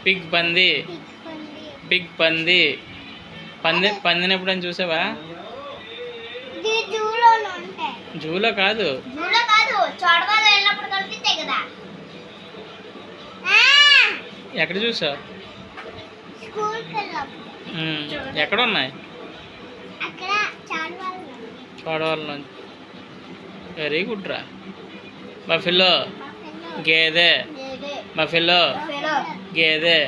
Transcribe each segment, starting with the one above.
Pig పంది. Pig పంది. పందిని ఎప్పుడైనా చూసావా? జూలో కాదు, ఎక్కడ చూసావు? ఎక్కడ ఉన్నాయి? చూడవాళ్ళ. వెరీ గుడ్ రా. బఫెలో గేదె. బఫెలో గేదె.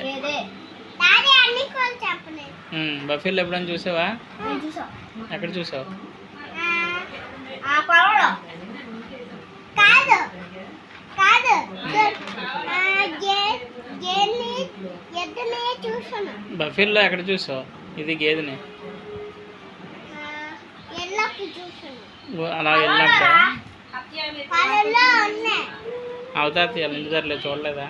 బఫెలో ఎప్పుడైనా చూసావా? ఎక్కడ చూసావు? బఫెల్లో ఎక్కడ చూసావు? ఇది గేదెని అలా వెళ్ళినప్పుడు అవుతా ఎందుకు జరలేదు? చూడలేదా?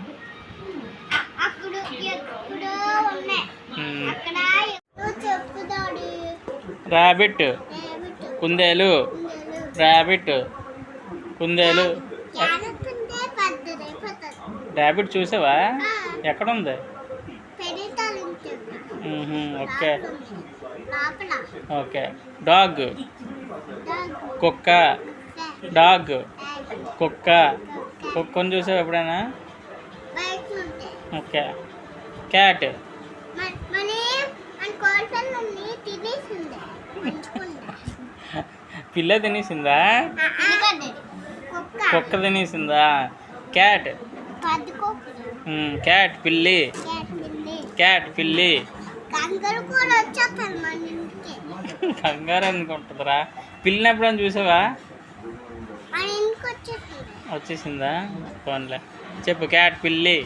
ర్యాబిట్. కుందేలు. ర్యాబిట్. కుందేలు. ర్యాబిట్ చూసావా? ఎక్కడ ఉంది? Okay okay. డాగ్. కుక్క. డాగ్. కుక్క. కుక్కను చూసావా ఎప్పుడైనా? ఓకే. క్యాట్. పిల్ల తినేసిందా? కుక్క తినేసిందా? క్యాట్. క్యాట్ పిల్లి. క్యాట్ పిల్లి. కంగారు అనుకుంటుందిరా. పిల్లిని ఎప్పుడైనా చూసావా? వచ్చేసిందా? ఫోన్లే చెప్పు. క్యాట్ పిల్లి.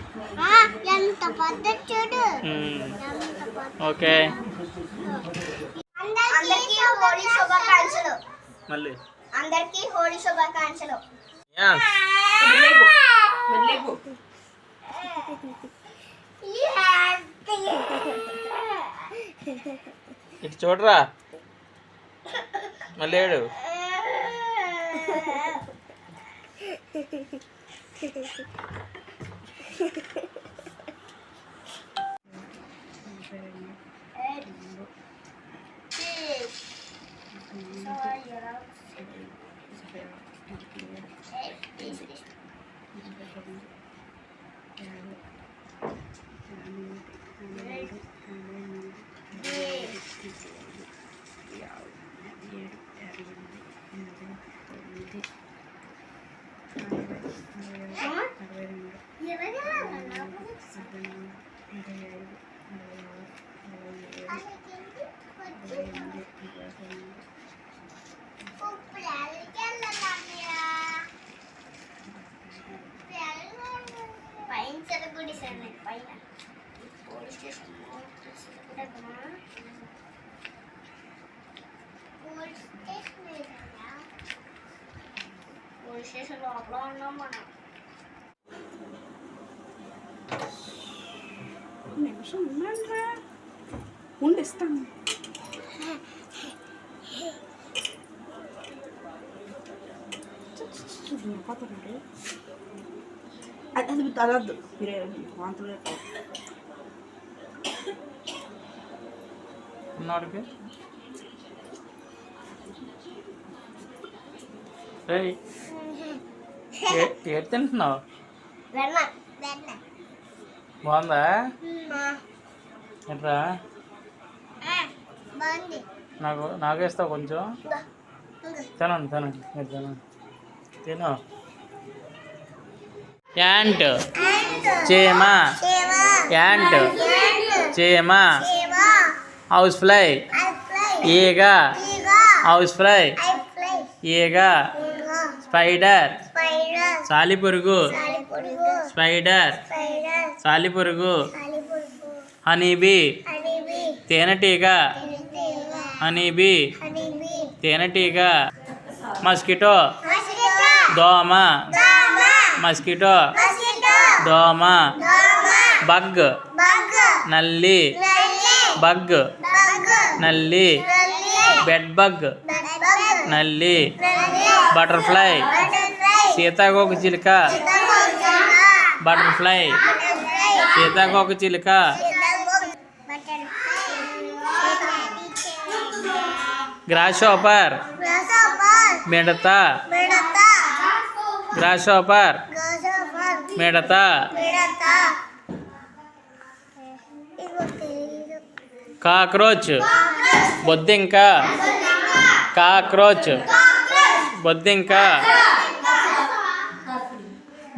ఓకే. మళ్ళీ అందరికీ హోలీ శుభాకాంక్షలు. ఇటు చూడరా. మళ్ళీ ఏడు. నిమిషం ఉన్నారా? ఉండిస్తాను. అది తరద్దు. మీరే వాంతులు ఏడు తింటున్నావు? బాగుందా? ఎట్రా నాకు వేస్తావు కొంచెం? తినండి తినండి మీరు తినండి. తిను. యాంట్. చీమ. యాంట్. చీమ. House fly. ఈగ. House fly. ఈగ. స్పైడర్. సాలిపురుగు. స్పైడర్. సాలిపురుగు. హనీబీ. తేనెటీగ. హనీబీ. తేనెటీగ. మస్కిటో. దోమ. మస్కిటో. దోమ. బగ్. నల్లి. బగ్. నల్లి. Bed bug. నల్లి. బటర్ఫ్లై. సీతాకోక చిలుక. బటర్ఫ్లై. సీతాకోక చిలుక. గ్రాస్హోపర్. మిడత. గ్రాస్హోపర్. మిడత. కాక్రోచ్. బొద్దింక. కాక్రోచ్. బొద్దింక.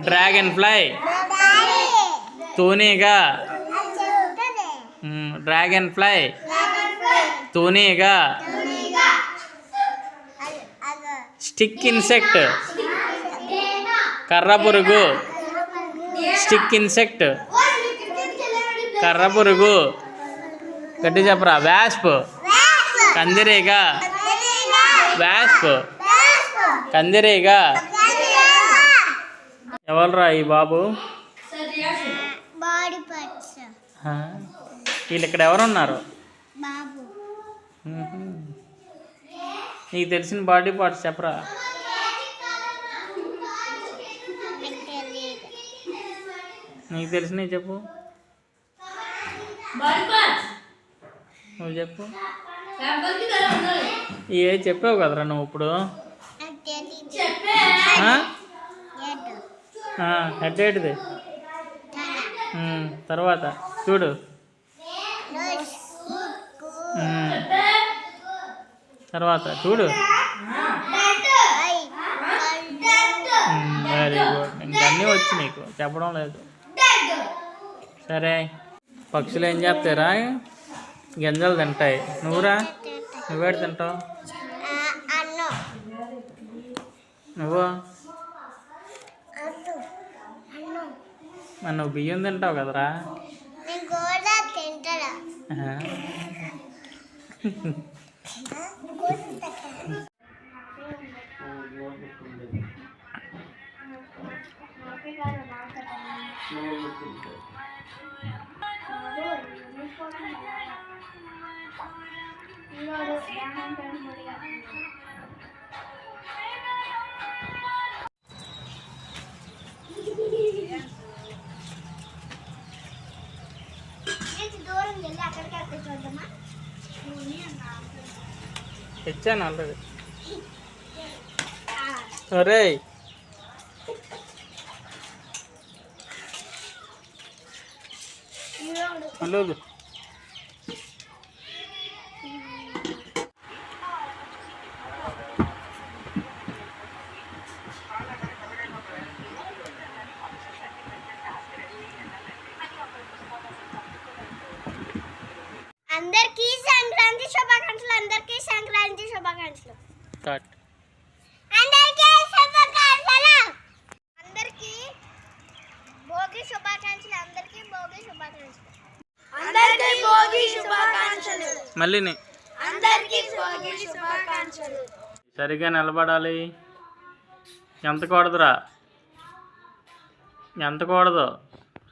Dragonfly. తూనీగా. Dragonfly. తూనీగా. Stick insect. కర్ర పురుగు. Stick insect. కర్ర పురుగు. గట్టి చెప్పరా. వ్యాస్ప్. కందిరీగ. వ్యాస్ప్. కందిరీగ. ఎవర్రా ఈ బాబు? వీళ్ళు ఇక్కడ ఎవరున్నారు? నీకు తెలిసిన బాడీ పార్ట్స్ చెప్పరా. నీకు తెలిసినవి చెప్పు. నువ్వు చెప్పు. ఏ చెప్పావు కదరా నువ్వు ఇప్పుడు. హెడ్ ఏంటిది? తర్వాత చూడు. తర్వాత చూడు. Very good. ఇంకన్నీ వచ్చి నీకు చెప్పడం లేదు. సరే, పక్షులు ఏం చేస్తారా? గింజలు తింటాయి. నువ్వురా, నువ్వేడు తింటావు? నువ్వు నువ్వు బియ్యం తింటావు కదరా. తెచ్చాను ఆల్రెడీ. అరే హలో. అందరికీ సంక్రాంతి శుభాకాంక్షలు. అందరికీ సంక్రాంతి శుభాకాంక్షలు. అందరికీ శుభాకాంక్షలు. అందరికీ భోగి శుభాకాంక్షలు. అందరికీ భోగి శుభాకాంక్షలు. అందరికీ భోగి శుభాకాంక్షలు. మళ్ళీని అందరికీ భోగి శుభాకాంక్షలు. సరిగా నిలబడాలి. ఎంత కూడదురా, ఎంత కూడదు.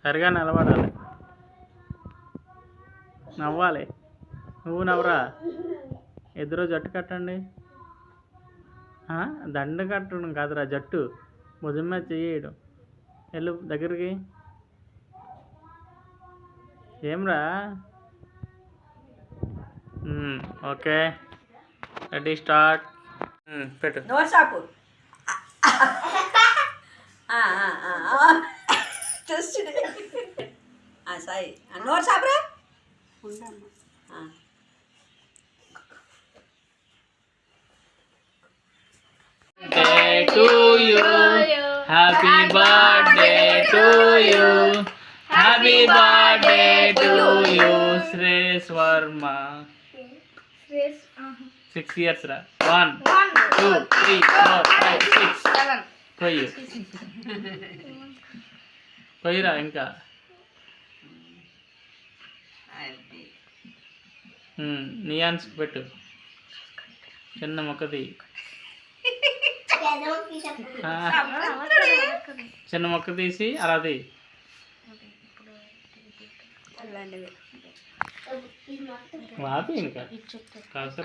సరిగా నిలబడాలి. నవ్వాలి. నువ్వు నవ్వరా. ఇద్దరు జట్టు కట్టండి. దండ కట్టడం కాదురా, జట్టు భుజం మీద చెయ్యడం. వెళ్ళు దగ్గరికి. ఏమ్రా. Okay, ready, start. పెట్టు. నోసాపు Sai నోసాపురా. Birthday to you, happy birthday to you, happy birthday to you, Sresh Verma. 6 years ra. 1 2 3 4 5 6 7. Koyu koyira inka. నియాన్స్ పెట్టు. చిన్న మొక్కది. చిన్న మొక్క తీసి అలాది. వాపి ఇంకా కాదు.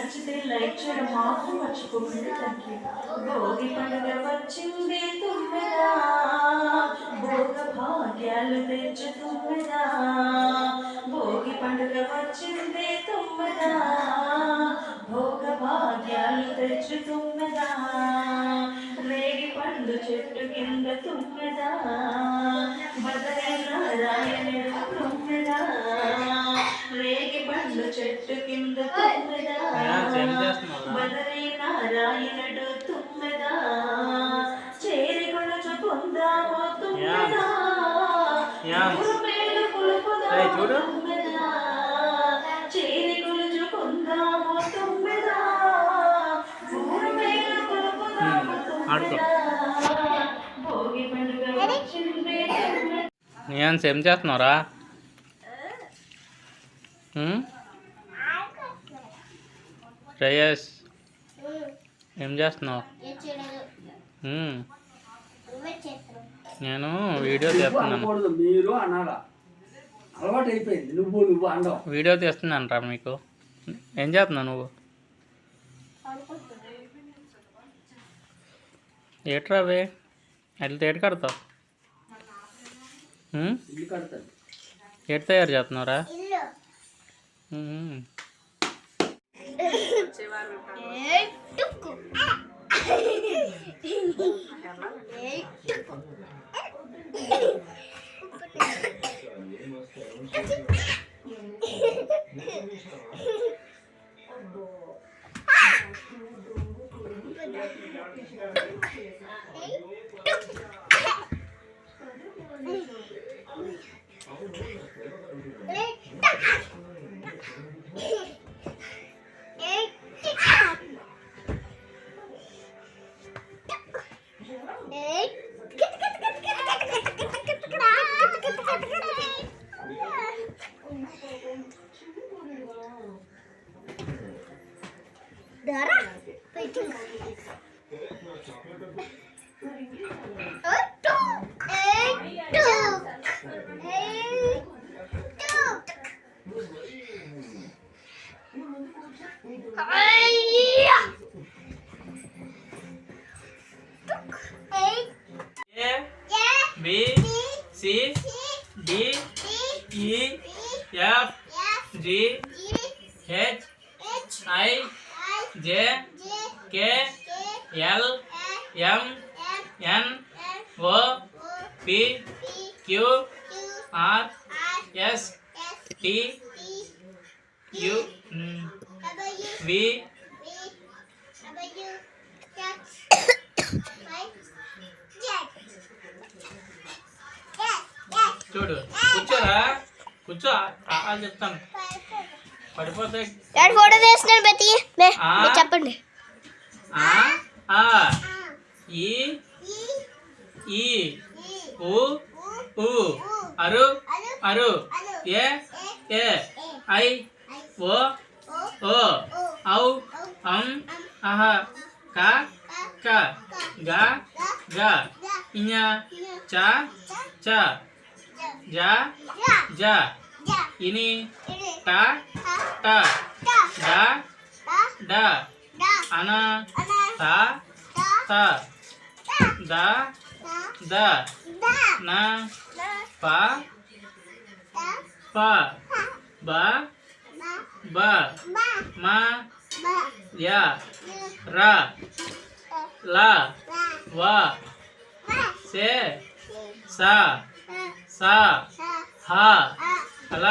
నచ్చితే లైక్ చేయడం మాత్రం మర్చిపోకండి. Thank you. భోగి పండుగ వచ్చింది తుమ్మెదా, భోగ భాగ్యాలు తెచ్చు తుమ్మెదా. భోగి పండుగ వచ్చింది తుమ్మెదా, భోగ భాగ్యాలు తెచ్చు తుమ్మెదా. రేగి పండు చెట్టు కింద తుమ్మెదా, బదరి నారాయణుడు తుమ్మెదా. రేగి పండు చెట్టు కింద తుమ్మెదా, బదరి నారాయణుడు తుమ్మెదా. చేరి కొనచు పొందామో తుమ్మెదా, మేలు కొలుపుదామో తుమ్మెదా. చేరి కొనచు పొందామో తుమ్మెదా, మేలు కొలుపుదామో తుమ్మెదా. భోగి పండుగ వచ్చింది తుమ్మెదా. నేను ఏం చేస్తున్నావురా? శ్రేయస్ ఏం చేస్తున్నావు? నేను వీడియో తీస్తున్నాను. మీరు అనాలా, అలవాటు అయిపోయింది. నువ్వు అనడం. వీడియో తీస్తున్నాను రా మీకు. ఏం చేస్తున్నావు నువ్వు? ఏట్రా అవే అట్లా తేడు కడతావు? ఇల్లు కడతాను. ఎటు తయారు చేస్తున్నావురా? B C D E F G H I J K L M N O P Q R S T U V చూడు. కూర్చోరా, కూర్చో. చెప్తాను, పడిపోతాయి. ఫోటో తీస్తున్నాను. చెప్పండి. ఈ ఈ ఊ ఊ అరు అరు ఏ ఏ ఐ ఓ ఓ ఔ అం అహ క క గ గ ఇఞ చ చ జ జ ఇని ట ట డ డ అన త త ద ద న ప ప బ బ మ య ర ల వ సే స స హ ల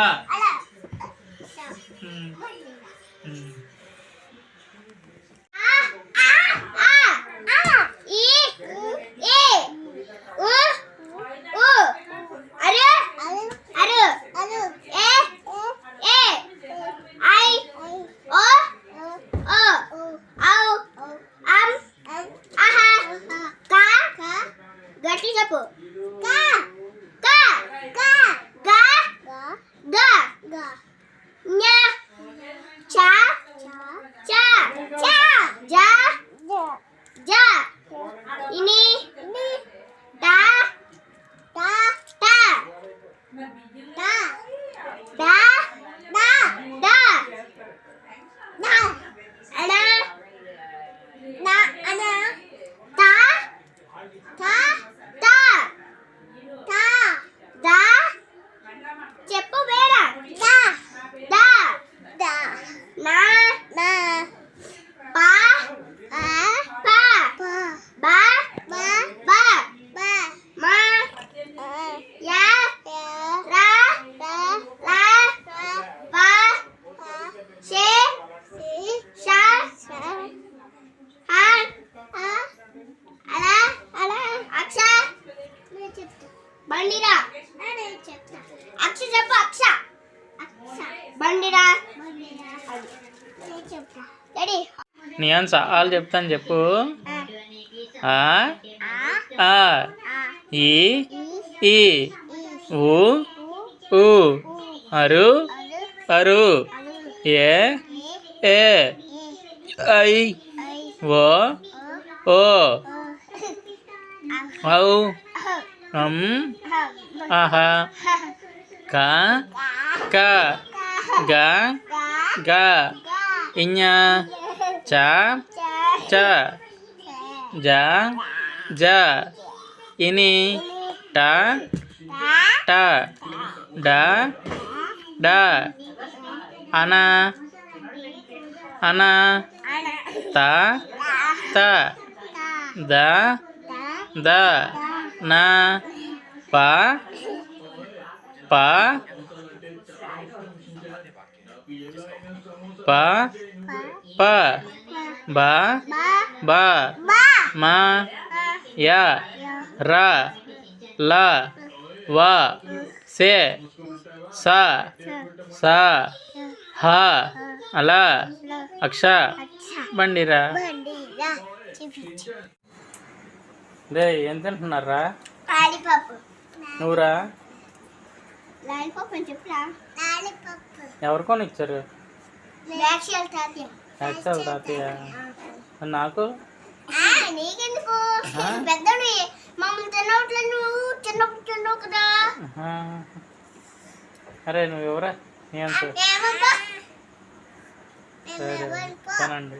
గట్టి చెప్పు. nya cha cha cha ja బండిరా. అక్ష చెప్పు. అక్ష. బండిరా. రెడీ. నియాన్స్ ఆలు చెప్తాను చెప్పు. ఆ ఆ ఈ ఈ ఊ ఊ అరు అరు ఏ ఏ ఐ ఓ ఓ ఔ ఆహా కా కా గా గా ఇña చా చా జా జా ఇని టా టా డా డా అనా అనా తా తా దా దా నా పా పా పా పా బా బా మా యా రా లా వా సే సా సా హా అలా అక్ష బండిరా. రే ఏం తింటున్నారా? లాలీపాప్. నువ్వురా లాలీపాప్ అని చెప్పురా. లాలీపాప్. ఎవరు కొనిచ్చారు? యాక్చువల్ తాతయ్య. యాక్చువల్ తాతయ్య. నాకు నీకెందుకు? పెద్దడు మమ్మల్ని తినవట్లేదు. నువ్వు చిన్నప్పుడు తిన్నావు కదా. అరే నువ్వు ఎవరా? నీ అంత ఏమబ్బా? సరే కొనండి.